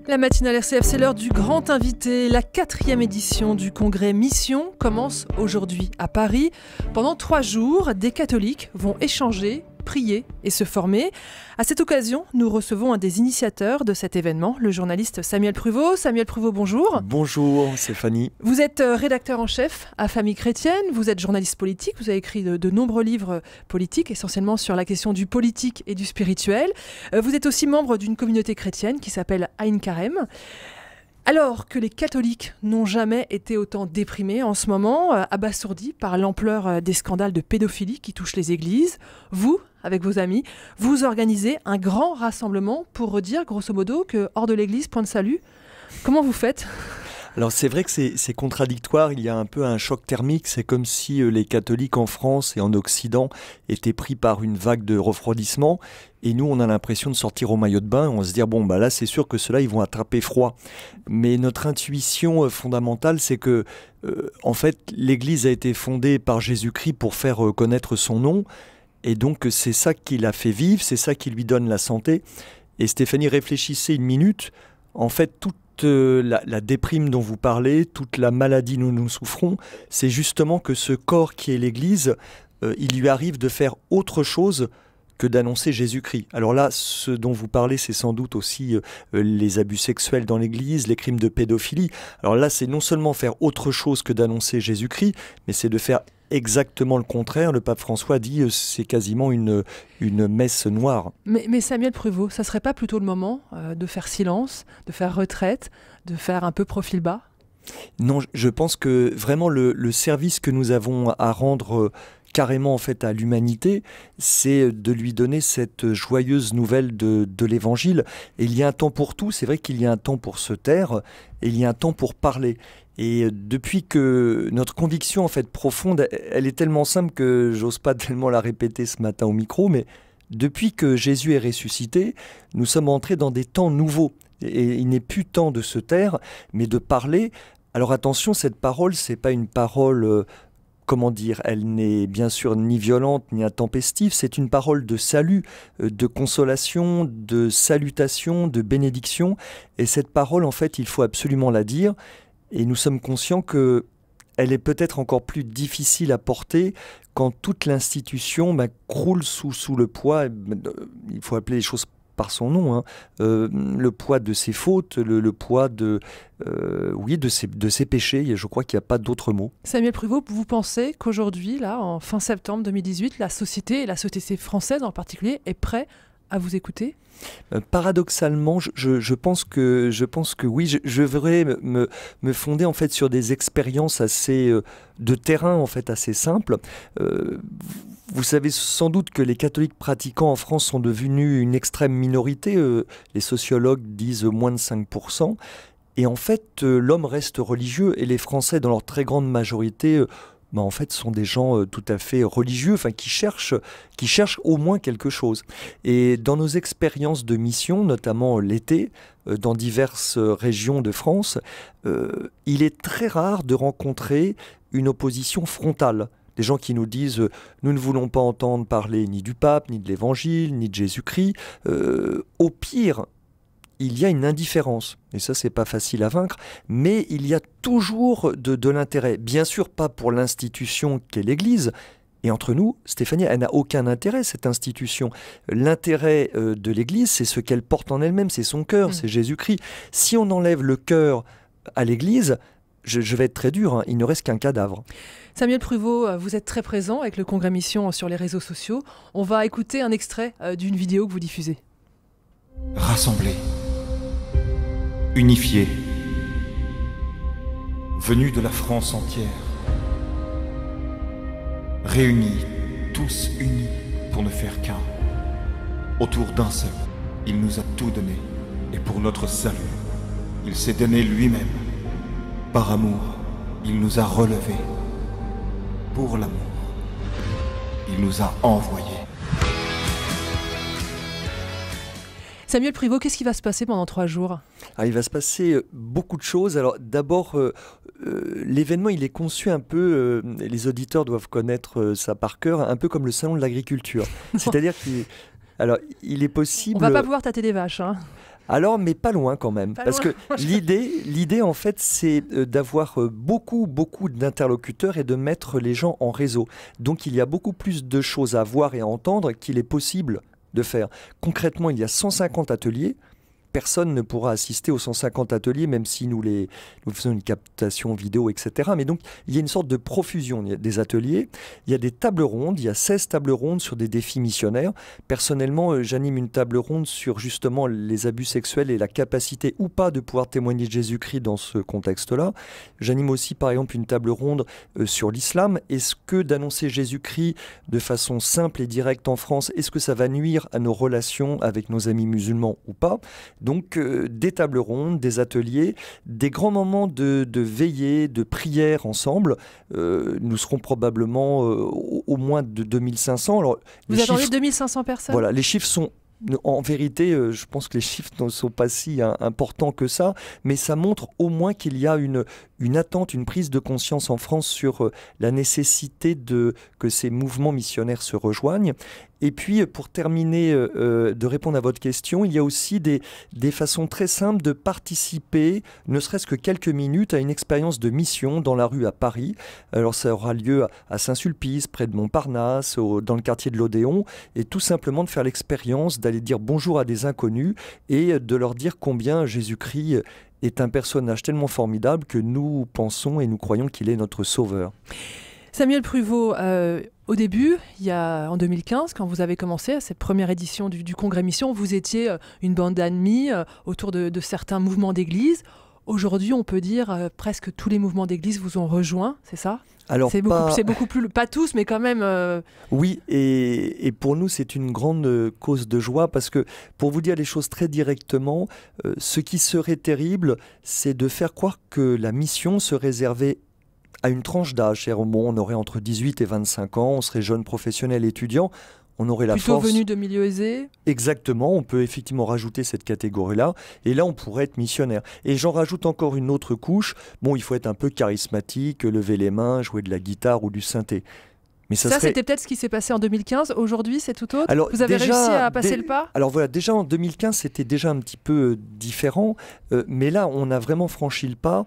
La matinale RCF, c'est l'heure du grand invité. La 4e édition du congrès Mission commence aujourd'hui à Paris. Pendant 3 jours, des catholiques vont échanger, prier et se former. À cette occasion, nous recevons un des initiateurs de cet événement, le journaliste Samuel Pruvot. Samuel Pruvot, bonjour. Bonjour Stéphanie. Vous êtes rédacteur en chef à Famille Chrétienne, vous êtes journaliste politique, vous avez écrit de nombreux livres politiques, essentiellement sur la question du politique et du spirituel. Vous êtes aussi membre d'une communauté chrétienne qui s'appelle Aïn Carême. Alors que les catholiques n'ont jamais été autant déprimés en ce moment, abasourdis par l'ampleur des scandales de pédophilie qui touchent les églises, vous, avec vos amis, vous organisez un grand rassemblement pour redire, grosso modo, que hors de l'église, point de salut. Comment vous faites ? Alors c'est vrai que c'est contradictoire, il y a un peu un choc thermique, c'est comme si les catholiques en France et en Occident étaient pris par une vague de refroidissement et nous on a l'impression de sortir au maillot de bain, on se dit bon bah là c'est sûr que ceux-là ils vont attraper froid. Mais notre intuition fondamentale c'est que en fait l'Église a été fondée par Jésus-Christ pour faire connaître son nom et donc c'est ça qui l'a fait vivre, c'est ça qui lui donne la santé. Et Stéphanie, réfléchissez une minute, en fait toute la déprime dont vous parlez, toute la maladie dont nous souffrons, c'est justement que ce corps qui est l'Église, il lui arrive de faire autre chose que d'annoncer Jésus-Christ. Alors là, ce dont vous parlez, c'est sans doute aussi les abus sexuels dans l'Église, les crimes de pédophilie. Alors là, c'est non seulement faire autre chose que d'annoncer Jésus-Christ, mais c'est de faire exactement le contraire. Le pape François dit c'est quasiment une messe noire. Mais Samuel Pruvot, ça serait pas plutôt le moment de faire silence, de faire retraite, de faire un peu profil bas ? Non, je pense que vraiment le service que nous avons à rendre carrément en fait à l'humanité, c'est de lui donner cette joyeuse nouvelle de l'Évangile. Et il y a un temps pour tout, c'est vrai qu'il y a un temps pour se taire et il y a un temps pour parler. Et depuis que notre conviction en fait profonde, elle est tellement simple que j'ose pas tellement la répéter ce matin au micro, mais depuis que Jésus est ressuscité, nous sommes entrés dans des temps nouveaux. Et il n'est plus temps de se taire, mais de parler. Alors attention, cette parole, c'est pas une parole, comment dire, elle n'est bien sûr ni violente ni intempestive, c'est une parole de salut, de consolation, de salutation, de bénédiction. Et cette parole, en fait, il faut absolument la dire. Et nous sommes conscients qu'elle est peut-être encore plus difficile à porter quand toute l'institution croule sous le poids, il faut appeler les choses par son nom, hein, le poids de ses fautes, le poids de ses péchés, et je crois qu'il n'y a pas d'autre mot. Samuel Pruvot, vous pensez qu'aujourd'hui, là, en fin septembre 2018, la société, et la société française en particulier, est prête à vous écouter ? Paradoxalement, je pense que oui, je voudrais me fonder en fait sur des expériences assez de terrain en fait assez simples. Vous savez sans doute que les catholiques pratiquants en France sont devenus une extrême minorité. Les sociologues disent moins de 5%. Et en fait, l'homme reste religieux et les Français, dans leur très grande majorité, en fait, sont des gens tout à fait religieux, qui cherchent au moins quelque chose. Et dans nos expériences de mission, notamment l'été, dans diverses régions de France, il est très rare de rencontrer une opposition frontale. Des gens qui nous disent « nous ne voulons pas entendre parler ni du pape, ni de l'évangile, ni de Jésus-Christ ». Au pire, il y a une indifférence, et ça c'est pas facile à vaincre, mais il y a toujours de l'intérêt. Bien sûr pas pour l'institution qu'est l'Église, et entre nous, Stéphanie, elle n'a aucun intérêt cette institution. L'intérêt de l'Église, c'est ce qu'elle porte en elle-même, c'est son cœur, c'est Jésus-Christ. Si on enlève le cœur à l'Église, je vais être très dur, il ne reste qu'un cadavre. Samuel Pruvot, vous êtes très présent avec le Congrès Mission sur les réseaux sociaux. On va écouter un extrait d'une vidéo que vous diffusez. Rassemblés, unifiés, venus de la France entière, réunis, tous unis pour ne faire qu'un, autour d'un seul. Il nous a tout donné, et pour notre salut, il s'est donné lui-même. Par amour, il nous a relevés. Pour l'amour, il nous a envoyés. Samuel Pruvot, qu'est-ce qui va se passer pendant 3 jours ? Il va se passer beaucoup de choses. Alors d'abord, l'événement il est conçu un peu, les auditeurs doivent connaître ça par cœur, un peu comme le salon de l'agriculture. C'est-à-dire qu'il Alors, il est possible... On va pas pouvoir tâter des vaches, hein. Alors, mais pas loin quand même. Parce que l'idée, en fait, c'est d'avoir beaucoup d'interlocuteurs et de mettre les gens en réseau. Donc, il y a beaucoup plus de choses à voir et à entendre qu'il est possible de faire. Concrètement, il y a 150 ateliers. Personne ne pourra assister aux 150 ateliers, même si nous faisons une captation vidéo, etc. Mais donc, il y a une sorte de profusion. Il y a des ateliers, il y a des tables rondes, il y a 16 tables rondes sur des défis missionnaires. Personnellement, j'anime une table ronde sur justement les abus sexuels et la capacité ou pas de pouvoir témoigner de Jésus-Christ dans ce contexte-là. J'anime aussi, par exemple, une table ronde sur l'islam. Est-ce que d'annoncer Jésus-Christ de façon simple et directe en France, est-ce que ça va nuire à nos relations avec nos amis musulmans ou pas ? Donc des tables rondes, des ateliers, des grands moments de veillée, de prière ensemble. Nous serons probablement au moins de 2500. Alors, vous attendez 2500 personnes ? Voilà, les chiffres sont... En vérité, je pense que les chiffres ne sont pas si importants que ça, mais ça montre au moins qu'il y a une attente, une prise de conscience en France sur la nécessité que ces mouvements missionnaires se rejoignent. Et puis, pour terminer de répondre à votre question, il y a aussi des façons très simples de participer, ne serait-ce que quelques minutes, à une expérience de mission dans la rue à Paris. Alors, ça aura lieu à Saint-Sulpice, près de Montparnasse, dans le quartier de l'Odéon, et tout simplement de faire l'expérience d'aller dire bonjour à des inconnus et de leur dire combien Jésus-Christ est un personnage tellement formidable que nous pensons et nous croyons qu'il est notre sauveur. Samuel Pruvot, au début, en 2015, quand vous avez commencé à cette première édition du Congrès Mission, vous étiez une bande d'amis autour de certains mouvements d'église. Aujourd'hui, on peut dire presque tous les mouvements d'église vous ont rejoint, c'est ça ? Alors, c'est beaucoup plus, pas tous, mais quand même... Oui, et pour nous, c'est une grande cause de joie parce que, pour vous dire les choses très directement, ce qui serait terrible, c'est de faire croire que la mission se réservait à une tranche d'âge. Bon, on aurait entre 18 et 25 ans, on serait jeune professionnel étudiant, on aurait la force... Plutôt venu de milieux aisés ? Exactement, on peut effectivement rajouter cette catégorie-là, et là on pourrait être missionnaire. Et j'en rajoute encore une autre couche, bon, il faut être un peu charismatique, lever les mains, jouer de la guitare ou du synthé. Mais ça c'était peut-être ce qui s'est passé en 2015, aujourd'hui c'est tout autre ? Alors, vous avez réussi à passer le pas ? Alors voilà, déjà en 2015 c'était déjà un petit peu différent, mais là on a vraiment franchi le pas,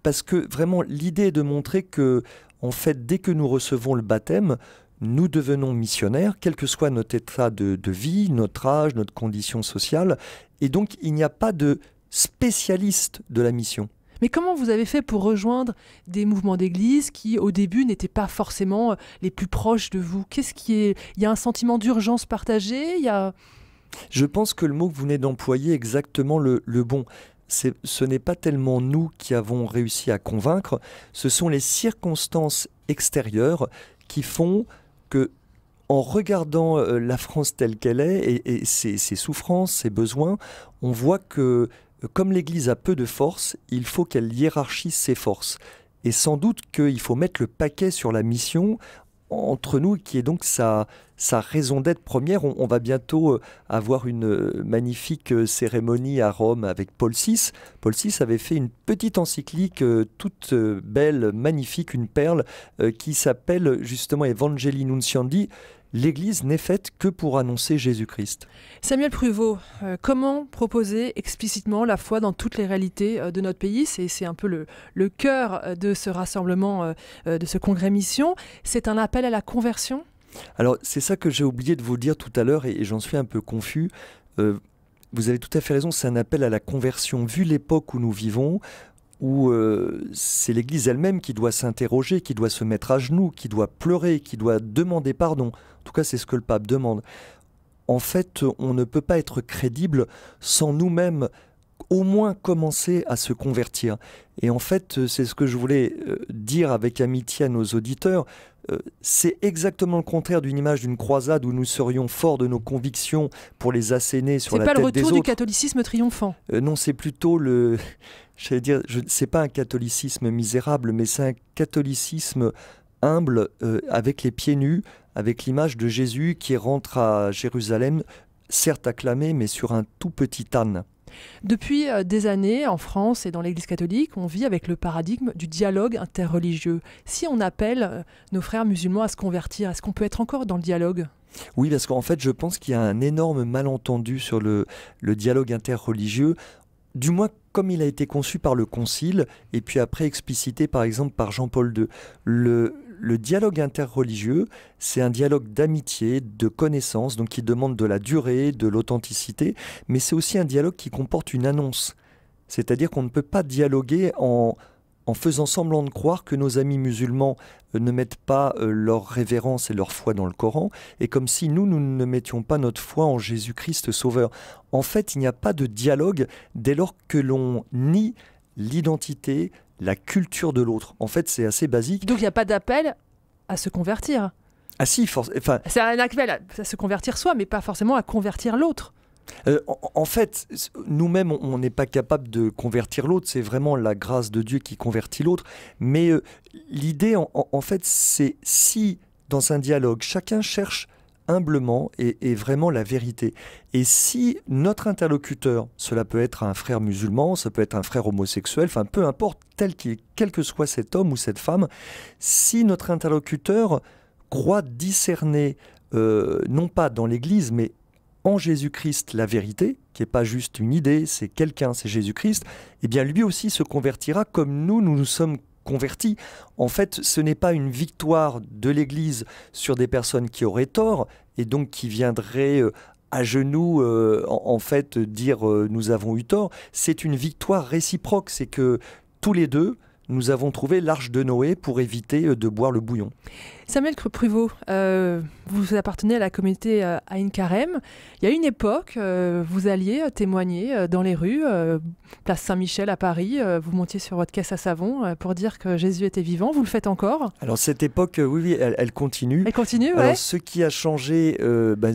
parce que vraiment l'idée est de montrer que, en fait, dès que nous recevons le baptême, nous devenons missionnaires, quel que soit notre état de vie, notre âge, notre condition sociale. Et donc, il n'y a pas de spécialiste de la mission. Mais comment vous avez fait pour rejoindre des mouvements d'église qui, au début, n'étaient pas forcément les plus proches de vous ? Il y a un sentiment d'urgence partagée ? Je pense que le mot que vous venez d'employer est exactement le bon. Ce n'est pas tellement nous qui avons réussi à convaincre, ce sont les circonstances extérieures qui font que, en regardant la France telle qu'elle est et ses souffrances, ses besoins, on voit que, comme l'Église a peu de force, il faut qu'elle hiérarchise ses forces. Et sans doute qu'il faut mettre le paquet sur la mission entre nous, qui est donc sa raison d'être première. On va bientôt avoir une magnifique cérémonie à Rome avec Paul VI. Paul VI avait fait une petite encyclique toute belle, magnifique, une perle, qui s'appelle justement Evangelii Nunciandi. L'Église n'est faite que pour annoncer Jésus-Christ. Samuel Pruvot, comment proposer explicitement la foi dans toutes les réalités de notre pays ? C'est un peu le cœur de ce rassemblement, de ce congrès mission. C'est un appel à la conversion ? Alors, c'est ça que j'ai oublié de vous dire tout à l'heure et j'en suis un peu confus. Vous avez tout à fait raison, c'est un appel à la conversion. Vu l'époque où nous vivons, où c'est l'Église elle-même qui doit s'interroger, qui doit se mettre à genoux, qui doit pleurer, qui doit demander pardon. En tout cas, c'est ce que le pape demande. En fait, on ne peut pas être crédible sans nous-mêmes au moins commencer à se convertir. Et en fait, c'est ce que je voulais dire avec amitié à nos auditeurs. C'est exactement le contraire d'une image d'une croisade où nous serions forts de nos convictions pour les asséner sur la tête des autres. C'est pas le retour du catholicisme triomphant. Non, c'est plutôt c'est pas un catholicisme misérable, mais c'est un catholicisme humble, avec les pieds nus, avec l'image de Jésus qui rentre à Jérusalem, certes acclamé, mais sur un tout petit âne. Depuis des années, en France et dans l'Église catholique, on vit avec le paradigme du dialogue interreligieux. Si on appelle nos frères musulmans à se convertir, est-ce qu'on peut être encore dans le dialogue ? Oui, parce qu'en fait, je pense qu'il y a un énorme malentendu sur le dialogue interreligieux, du moins comme il a été conçu par le Concile, et puis après explicité par exemple par Jean-Paul II. Le dialogue interreligieux, c'est un dialogue d'amitié, de connaissance, donc qui demande de la durée, de l'authenticité, mais c'est aussi un dialogue qui comporte une annonce. C'est-à-dire qu'on ne peut pas dialoguer en faisant semblant de croire que nos amis musulmans ne mettent pas leur révérence et leur foi dans le Coran, et comme si nous ne mettions pas notre foi en Jésus-Christ Sauveur. En fait, il n'y a pas de dialogue dès lors que l'on nie l'identité, la culture de l'autre. En fait, c'est assez basique. Donc il n'y a pas d'appel à se convertir. Ah si, c'est un appel à se convertir soi, mais pas forcément à convertir l'autre. En fait, nous-mêmes, on n'est pas capable de convertir l'autre, c'est vraiment la grâce de Dieu qui convertit l'autre. Mais l'idée, en fait, c'est si, dans un dialogue, chacun cherche humblement et vraiment la vérité. Et si notre interlocuteur, cela peut être un frère musulman, ça peut être un frère homosexuel, enfin peu importe, quel que soit cet homme ou cette femme, si notre interlocuteur croit discerner, non pas dans l'Église, mais en Jésus-Christ la vérité, qui n'est pas juste une idée, c'est quelqu'un, c'est Jésus-Christ, eh bien lui aussi se convertira comme nous sommes convertis. En fait, ce n'est pas une victoire de l'Église sur des personnes qui auraient tort et donc qui viendraient à genoux en fait dire nous avons eu tort. C'est une victoire réciproque, c'est que tous les deux, nous avons trouvé l'arche de Noé pour éviter de boire le bouillon. Samuel Pruvot, vous appartenez à la communauté Aïn Carême. Il y a une époque, vous alliez témoigner dans les rues, place Saint-Michel à Paris, vous montiez sur votre caisse à savon pour dire que Jésus était vivant. Vous le faites encore? Alors cette époque, oui, elle continue. Elle continue, Alors, ouais. ce qui a changé,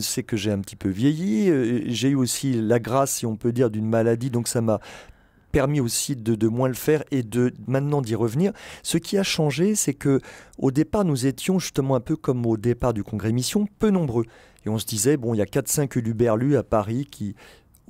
c'est que j'ai un petit peu vieilli. J'ai eu aussi la grâce, si on peut dire, d'une maladie, donc ça m'a permis aussi de moins le faire et de maintenant d'y revenir. Ce qui a changé, c'est que au départ, nous étions justement un peu comme au départ du Congrès Mission, peu nombreux. Et on se disait, bon, il y a 4-5 huluberlus à Paris qui,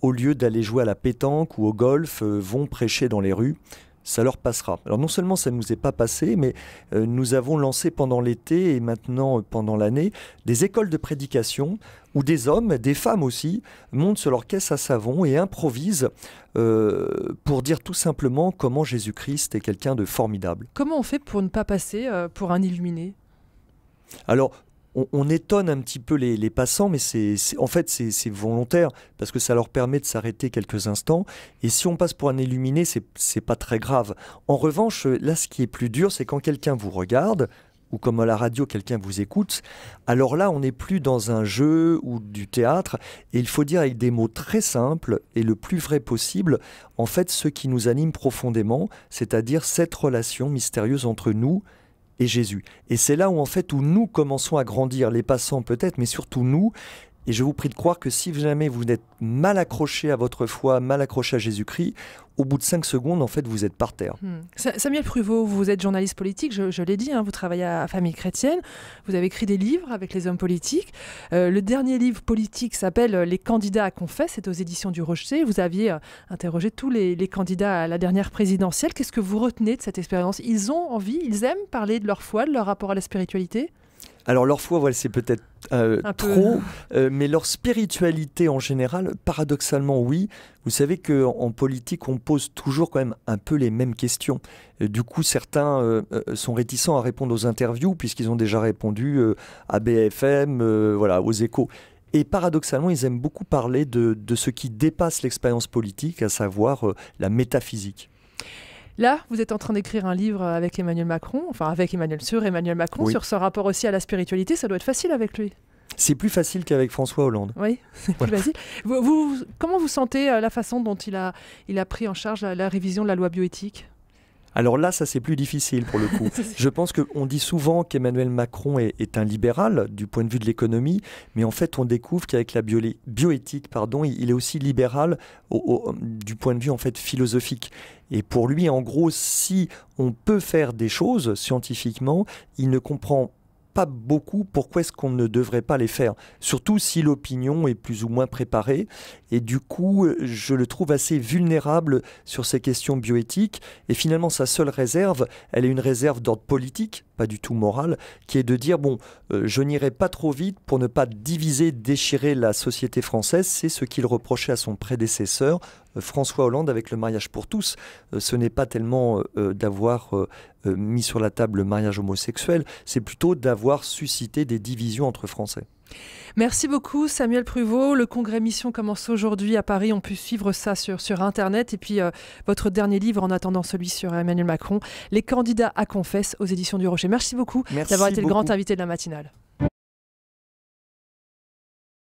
au lieu d'aller jouer à la pétanque ou au golf, vont prêcher dans les rues. Ça leur passera. Alors non seulement ça ne nous est pas passé, mais nous avons lancé pendant l'été et maintenant pendant l'année des écoles de prédication où des hommes, des femmes aussi, montent sur leur caisse à savon et improvisent pour dire tout simplement comment Jésus-Christ est quelqu'un de formidable. Comment on fait pour ne pas passer pour un illuminé ? Alors, on étonne un petit peu les passants, mais en fait c'est volontaire, parce que ça leur permet de s'arrêter quelques instants. Et si on passe pour un illuminé, c'est pas très grave. En revanche, là, ce qui est plus dur, c'est quand quelqu'un vous regarde, ou comme à la radio, quelqu'un vous écoute. Alors là, on n'est plus dans un jeu ou du théâtre, et il faut dire avec des mots très simples et le plus vrai possible, en fait, ce qui nous anime profondément, c'est-à-dire cette relation mystérieuse entre nous et Jésus. Et c'est là où en fait où nous commençons à grandir, les passants peut-être, mais surtout nous. Et je vous prie de croire que si jamais vous êtes mal accroché à votre foi, mal accroché à Jésus-Christ, au bout de 5 secondes, en fait, vous êtes par terre. Samuel Pruvot, vous êtes journaliste politique, je l'ai dit, vous travaillez à Famille Chrétienne, vous avez écrit des livres avec les hommes politiques. Le dernier livre politique s'appelle « Les candidats à confesse », c'est aux éditions du Rocher. Vous aviez interrogé tous les candidats à la dernière présidentielle. Qu'est-ce que vous retenez de cette expérience ? Ils ont envie, ils aiment parler de leur foi, de leur rapport à la spiritualité ? Alors leur foi, voilà, c'est peut-être trop, mais leur spiritualité en général, paradoxalement oui. Vous savez qu'en politique, on pose toujours quand même un peu les mêmes questions. Du coup, certains sont réticents à répondre aux interviews puisqu'ils ont déjà répondu à BFM, voilà, aux Échos. Et paradoxalement, ils aiment beaucoup parler de ce qui dépasse l'expérience politique, à savoir la métaphysique. Là, vous êtes en train d'écrire un livre avec Emmanuel Macron, enfin avec Emmanuel Macron, oui, sur son rapport aussi à la spiritualité. Ça doit être facile avec lui. C'est plus facile qu'avec François Hollande. Oui, c'est plus facile. Comment vous sentez la façon dont il a pris en charge la révision de la loi bioéthique ? Alors là, ça c'est plus difficile pour le coup. Je pense qu'on dit souvent qu'Emmanuel Macron est un libéral du point de vue de l'économie, mais en fait on découvre qu'avec la bioéthique, il est aussi libéral du point de vue en fait philosophique. Et pour lui, en gros, si on peut faire des choses scientifiquement, il ne comprend pas beaucoup pourquoi est-ce qu'on ne devrait pas les faire, surtout si l'opinion est plus ou moins préparée. Et du coup, je le trouve assez vulnérable sur ces questions bioéthiques. Et finalement, sa seule réserve, elle est une réserve d'ordre politique, pas du tout morale, qui est de dire, bon, je n'irai pas trop vite pour ne pas diviser, déchirer la société française. C'est ce qu'il reprochait à son prédécesseur, François Hollande, avec le mariage pour tous. Ce n'est pas tellement d'avoir mis sur la table le mariage homosexuel, c'est plutôt d'avoir suscité des divisions entre Français. Merci beaucoup Samuel Pruvot. Le congrès Mission commence aujourd'hui à Paris. On peut suivre ça sur Internet. Et puis votre dernier livre, en attendant celui sur Emmanuel Macron, Les candidats à Confesse, aux éditions du Rocher. Merci beaucoup d'avoir été le grand invité de la matinale.